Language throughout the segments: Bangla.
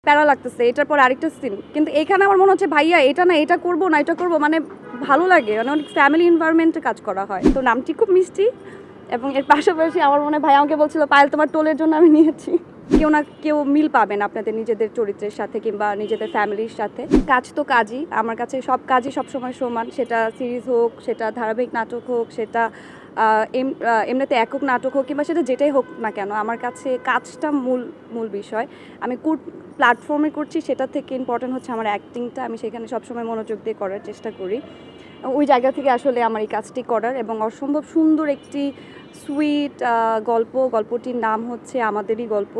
প্যারা লাগতেছে, এটার পর আরেকটা সিন, কিন্তু এখানে আমার মনে হচ্ছে ভাইয়া এটা না এটা করবো না এটা করবো, মানে ভালো লাগে, মানে অনেক ফ্যামিলি এনভায়রনমেন্টে কাজ করা হয়। তো নামটি খুব মিষ্টি এবং এর পাশাপাশি আমার মনে হয় ভাই আমাকে বলছিল পায়েল তোমার টোলের জন্য আমি নিয়েছি। কেউ না কেউ মিল পাবেন আপনাদের নিজেদের চরিত্রের সাথে কিংবা নিজেদের ফ্যামিলির সাথে। কাজ তো কাজই, আমার কাছে সব কাজই সবসময় সমান, সেটা সিরিজ হোক, সেটা ধারাবাহিক নাটক হোক, সেটা এমনিতে একক নাটক হোক কিংবা সেটা যেটাই হোক না কেন, আমার কাছে কাজটা মূল বিষয়। আমি প্ল্যাটফর্মে করছি, সেটা থেকে ইম্পর্টেন্ট হচ্ছে আমার অ্যাক্টিংটা, আমি সেখানে সবসময় মনোযোগ দিয়ে করার চেষ্টা করি। ওই জায়গা থেকে আসলে আমার এই কাজটি করার, এবং অসম্ভব সুন্দর একটি সুইট গল্পটির নাম হচ্ছে আমাদেরই গল্প।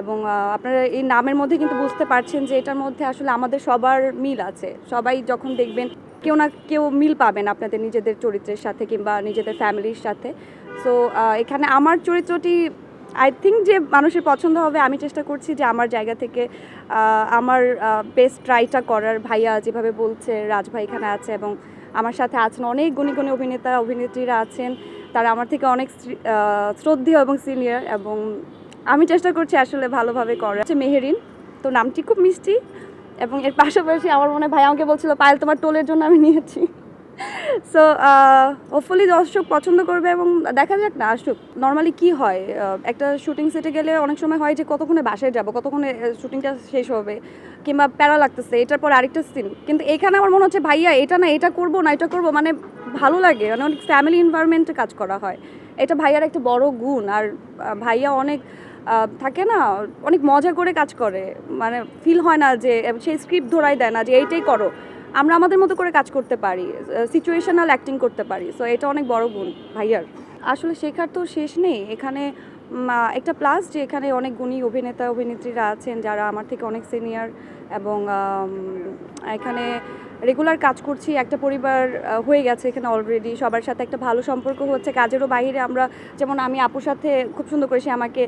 এবং আপনারা এই নামের মধ্যে কিন্তু বুঝতে পারছেন যে এটার মধ্যে আসলে আমাদের সবার মিল আছে। সবাই যখন দেখবেন কেউ না কেউ মিল পাবেন আপনাদের নিজেদের চরিত্রের সাথে কিংবা নিজেদের ফ্যামিলির সাথে। সো এখানে আমার চরিত্রটি আই থিঙ্ক যে মানুষের পছন্দ হবে। আমি চেষ্টা করছি যে আমার জায়গা থেকে আমার বেস্ট ট্রাইটা করার। ভাইয়া যেভাবে বলছে, রাজ ভাই এখানে আছে এবং আমার সাথে আছেন অনেক গুণী অভিনেতা অভিনেত্রীরা আছেন, তারা আমার থেকে অনেক শ্রদ্ধেয় এবং সিনিয়র, এবং আমি চেষ্টা করছি আসলে ভালোভাবে করার। হচ্ছে মেহেরিন, তো নামটি খুব মিষ্টি এবং এর পাশাপাশি আমার মনে হয় ভাই আমাকে বলছিল পায়েল তোমার টোলের জন্য আমি নিয়েছি। সো হোপফুলি দর্শক পছন্দ করবে এবং দেখা যাক না, আসুক। নর্মালি কি হয়, একটা শুটিং সেটে গেলে অনেক সময় হয় যে কতক্ষণে বাসায় যাব, কতক্ষণে শুটিংটা শেষ হবে, কিংবা প্যারা লাগতেছে এটার পর আরেকটা সিন, কিন্তু এখানে আমার মনে হচ্ছে ভাইয়া এটা না এটা করবো না এটা করবো, মানে ভালো লাগে, মানে অনেক ফ্যামিলি এনভায়রনমেন্টে কাজ করা হয়। এটা ভাইয়ার একটা বড় গুণ। আর ভাইয়া অনেক থাকে না, অনেক মজা করে কাজ করে, মানে ফিল হয় না যে সেই স্ক্রিপ্ট ধরাই দেয় না যে এইটাই করো। আমরা আমাদের মতো করে কাজ করতে পারি, সিচুয়েশনাল অ্যাক্টিং করতে পারি। সো এটা অনেক বড় গুণ ভাইয়ার। আসলে শেখার তো শেষ নেই এখানে। একটা প্লাস যে এখানে অনেক গুণী অভিনেতা অভিনেত্রীরা আছেন যারা আমার থেকে অনেক সিনিয়র, এবং এখানে রেগুলার কাজ করছি, একটা পরিবার হয়ে গেছে এখানে অলরেডি। সবার সাথে একটা ভালো সম্পর্ক হচ্ছে, কাজেরও বাইরে আমরা, যেমন আমি আপুর সাথে খুব সুন্দর করে সে আমাকে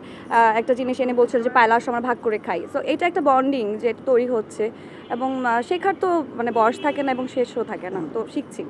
একটা জিনিস এনে বলছিল যে পায়লা আমরা ভাগ করে খাই। সো এটা একটা বন্ডিং যে তৈরি হচ্ছে, এবং শেখার তো মানে বয়স থাকে না এবং শেষও থাকে না, তো শিখছি।